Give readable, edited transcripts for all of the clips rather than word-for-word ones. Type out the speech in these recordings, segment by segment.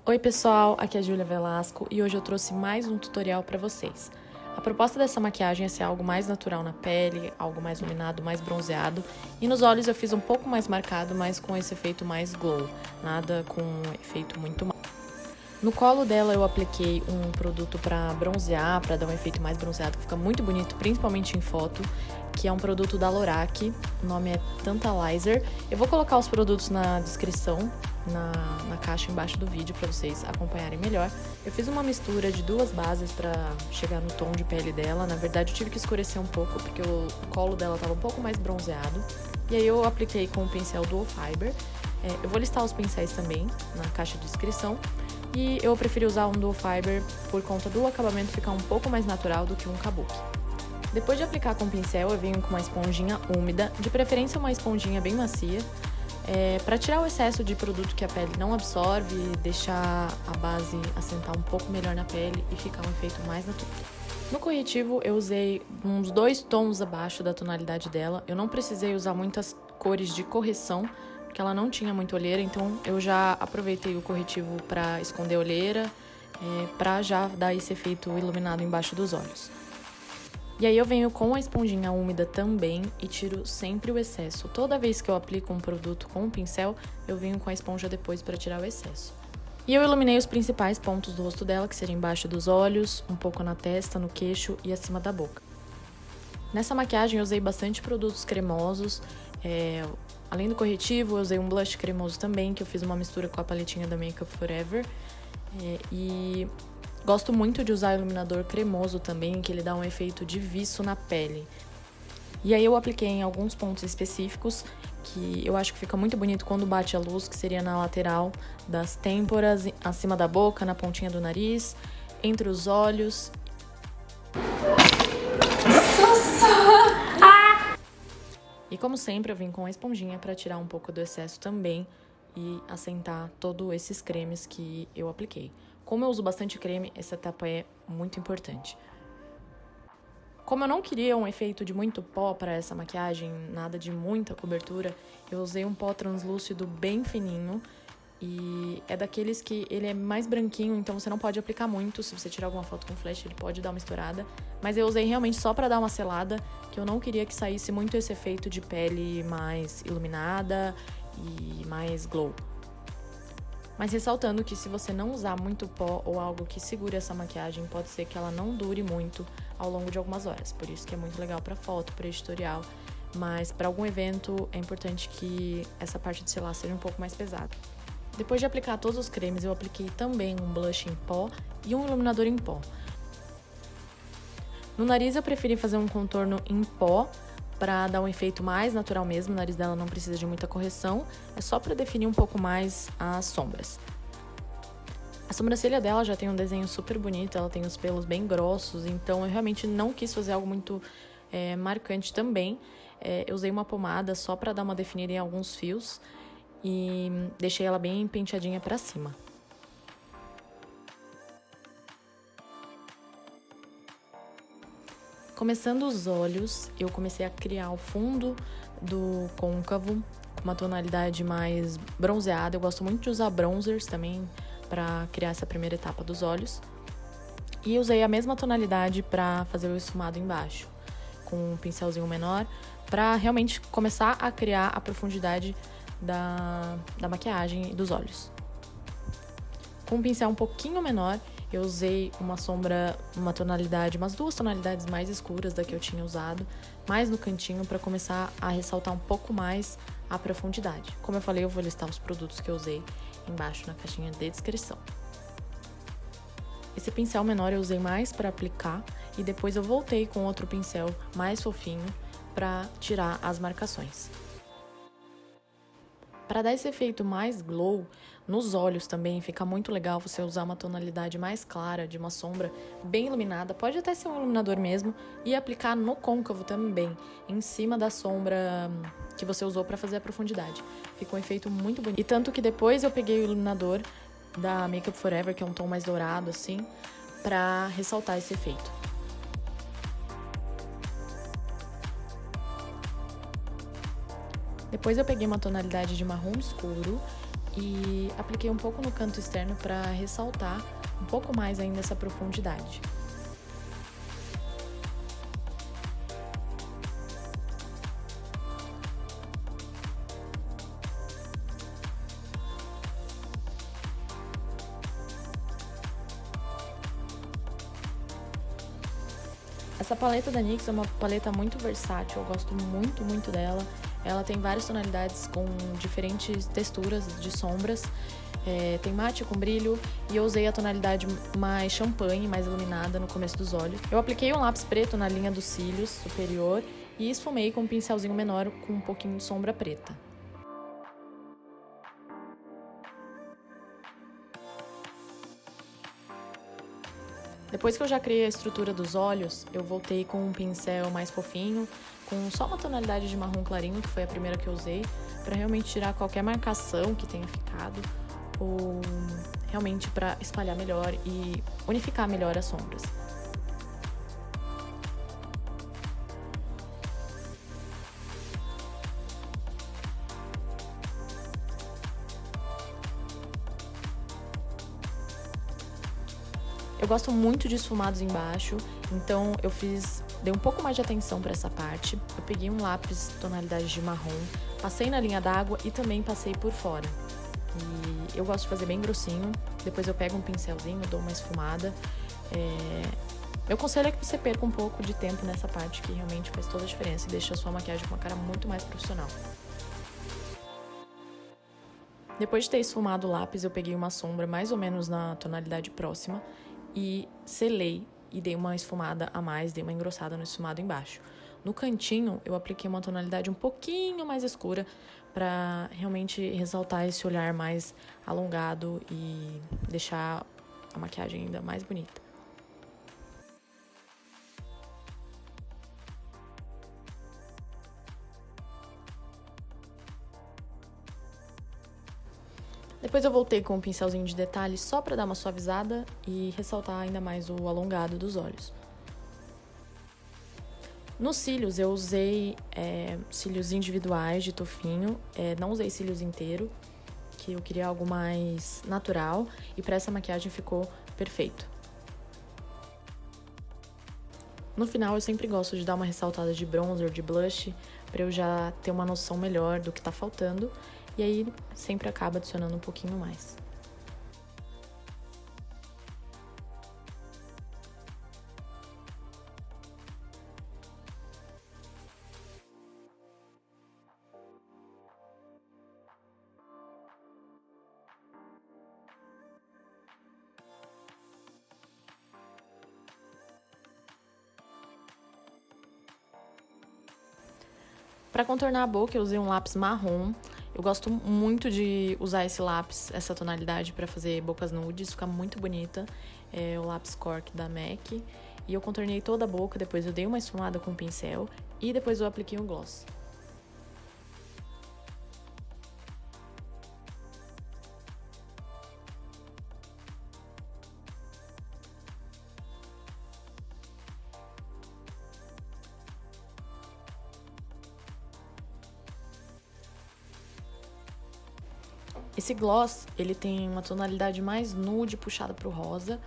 Oi pessoal, aqui é a Júlia Velasco e hoje eu trouxe mais um tutorial para vocês. A proposta dessa maquiagem é ser algo mais natural na pele, algo mais iluminado, mais bronzeado, e nos olhos eu fiz um pouco mais marcado, mas com esse efeito mais glow, nada com um efeito muito mal. No colo dela eu apliquei um produto para bronzear, para dar um efeito mais bronzeado, que fica muito bonito, principalmente em foto, que é um produto da Lorac, o nome é Tantalizer. Eu vou colocar os produtos na descrição, na caixa embaixo do vídeo para vocês acompanharem melhor. Eu fiz uma mistura de duas bases para chegar no tom de pele dela. Na verdade eu tive que escurecer um pouco porque o colo dela estava um pouco mais bronzeado. E aí eu apliquei com o pincel Dual Fiber. Eu vou listar os pincéis também na caixa de descrição. E eu preferi usar um Dual Fiber por conta do acabamento ficar um pouco mais natural do que um kabuki. Depois de aplicar com o pincel, eu venho com uma esponjinha úmida, de preferência uma esponjinha bem macia, para tirar o excesso de produto que a pele não absorve, deixar a base assentar um pouco melhor na pele e ficar um efeito mais natural. No corretivo eu usei uns 2 tons abaixo da tonalidade dela, eu não precisei usar muitas cores de correção, porque ela não tinha muita olheira, então eu já aproveitei o corretivo para esconder a olheira, para já dar esse efeito iluminado embaixo dos olhos. E aí eu venho com a esponjinha úmida também e tiro sempre o excesso. Toda vez que eu aplico um produto com o pincel, eu venho com a esponja depois para tirar o excesso. E eu iluminei os principais pontos do rosto dela, que seriam embaixo dos olhos, um pouco na testa, no queixo e acima da boca. Nessa maquiagem eu usei bastante produtos cremosos, além do corretivo eu usei um blush cremoso também, que eu fiz uma mistura com a paletinha da Makeup Forever. E gosto muito de usar iluminador cremoso também, que ele dá um efeito de viço na pele. E aí eu apliquei em alguns pontos específicos, que eu acho que fica muito bonito quando bate a luz, que seria na lateral das têmporas, acima da boca, na pontinha do nariz, entre os olhos. E como sempre eu vim com a esponjinha para tirar um pouco do excesso também e assentar todos esses cremes que eu apliquei. Como eu uso bastante creme, essa etapa é muito importante. Como eu não queria um efeito de muito pó para essa maquiagem, nada de muita cobertura, eu usei um pó translúcido bem fininho. E é daqueles que ele é mais branquinho, então você não pode aplicar muito. Se você tirar alguma foto com flash, ele pode dar uma estourada. Mas eu usei realmente só pra dar uma selada, que eu não queria que saísse muito esse efeito de pele mais iluminada e mais glow. Mas ressaltando que se você não usar muito pó ou algo que segure essa maquiagem, pode ser que ela não dure muito ao longo de algumas horas. Por isso que é muito legal pra foto, pra editorial. Mas pra algum evento é importante que essa parte de selar seja um pouco mais pesada. Depois de aplicar todos os cremes, eu apliquei também um blush em pó e um iluminador em pó. No nariz eu preferi fazer um contorno em pó, para dar um efeito mais natural mesmo. O nariz dela não precisa de muita correção, é só para definir um pouco mais as sombras. A sobrancelha dela já tem um desenho super bonito, ela tem os pelos bem grossos, então eu realmente não quis fazer algo muito marcante também. Eu usei uma pomada só para dar uma definida em alguns fios. E deixei ela bem penteadinha pra cima. Começando os olhos, eu comecei a criar o fundo do côncavo com uma tonalidade mais bronzeada. Eu gosto muito de usar bronzers também pra criar essa primeira etapa dos olhos. E usei a mesma tonalidade pra fazer o esfumado embaixo, com um pincelzinho menor, pra realmente começar a criar a profundidade da maquiagem e dos olhos. Com um pincel um pouquinho menor, eu usei uma sombra, umas 2 tonalidades mais escuras da que eu tinha usado, mais no cantinho, para começar a ressaltar um pouco mais a profundidade. Como eu falei, eu vou listar os produtos que eu usei embaixo na caixinha de descrição. Esse pincel menor eu usei mais para aplicar e depois eu voltei com outro pincel mais fofinho para tirar as marcações. Para dar esse efeito mais glow, nos olhos também fica muito legal você usar uma tonalidade mais clara de uma sombra bem iluminada, pode até ser um iluminador mesmo, e aplicar no côncavo também, em cima da sombra que você usou para fazer a profundidade. Fica um efeito muito bonito. E tanto que depois eu peguei o iluminador da Makeup Forever, que é um tom mais dourado assim, para ressaltar esse efeito. Depois eu peguei uma tonalidade de marrom escuro e apliquei um pouco no canto externo para ressaltar um pouco mais ainda essa profundidade. Essa paleta da NYX é uma paleta muito versátil, eu gosto muito dela. Ela tem várias tonalidades com diferentes texturas de sombras. Tem mate com brilho e eu usei a tonalidade mais champanhe, mais iluminada no começo dos olhos. Eu apliquei um lápis preto na linha dos cílios superior e esfumei com um pincelzinho menor com um pouquinho de sombra preta. Depois que eu já criei a estrutura dos olhos, eu voltei com um pincel mais fofinho, com só uma tonalidade de marrom clarinho, que foi a primeira que eu usei, para realmente tirar qualquer marcação que tenha ficado, ou realmente para espalhar melhor e unificar melhor as sombras. Eu gosto muito de esfumados embaixo, então dei um pouco mais de atenção para essa parte. Eu peguei um lápis tonalidade de marrom, passei na linha d'água e também passei por fora. E eu gosto de fazer bem grossinho, depois eu pego um pincelzinho, dou uma esfumada. Meu conselho é que você perca um pouco de tempo nessa parte, que realmente faz toda a diferença e deixa a sua maquiagem com uma cara muito mais profissional. Depois de ter esfumado o lápis, eu peguei uma sombra mais ou menos na tonalidade próxima e selei e dei uma esfumada a mais, dei uma engrossada no esfumado embaixo. No cantinho, eu apliquei uma tonalidade um pouquinho mais escura para realmente ressaltar esse olhar mais alongado e deixar a maquiagem ainda mais bonita. Depois eu voltei com um pincelzinho de detalhe só para dar uma suavizada e ressaltar ainda mais o alongado dos olhos. Nos cílios eu usei cílios individuais de tufinho, não usei cílios inteiro, que eu queria algo mais natural e para essa maquiagem ficou perfeito. No final eu sempre gosto de dar uma ressaltada de bronzer, de blush, para eu já ter uma noção melhor do que tá faltando. E aí, sempre acaba adicionando um pouquinho mais. Para contornar a boca, eu usei um lápis marrom. Eu gosto muito de usar esse lápis, essa tonalidade, para fazer bocas nudes, fica muito bonita. É o lápis Cork da MAC. E eu contornei toda a boca, depois eu dei uma esfumada com o pincel e depois eu apliquei um gloss. Esse gloss, ele tem uma tonalidade mais nude, puxada pro rosa,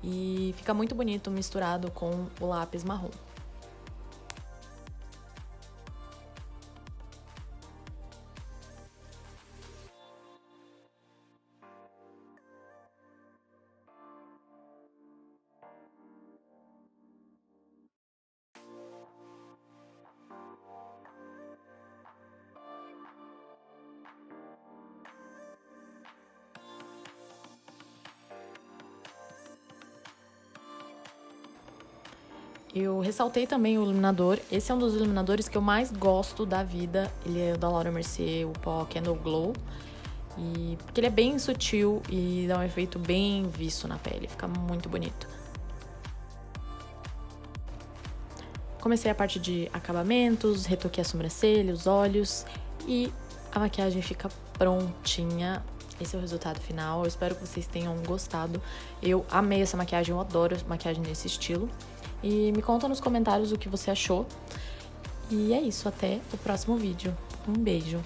e fica muito bonito misturado com o lápis marrom. Eu ressaltei também o iluminador. Esse é um dos iluminadores que eu mais gosto da vida. Ele é da Laura Mercier, o pó Candle Glow. Porque ele é bem sutil e dá um efeito bem viço na pele. Fica muito bonito. Comecei a parte de acabamentos, retoquei a sobrancelha, os olhos. E a maquiagem fica prontinha. Esse é o resultado final. Eu espero que vocês tenham gostado. Eu amei essa maquiagem, eu adoro maquiagem nesse estilo. E me conta nos comentários o que você achou. E é isso, até o próximo vídeo. Um beijo!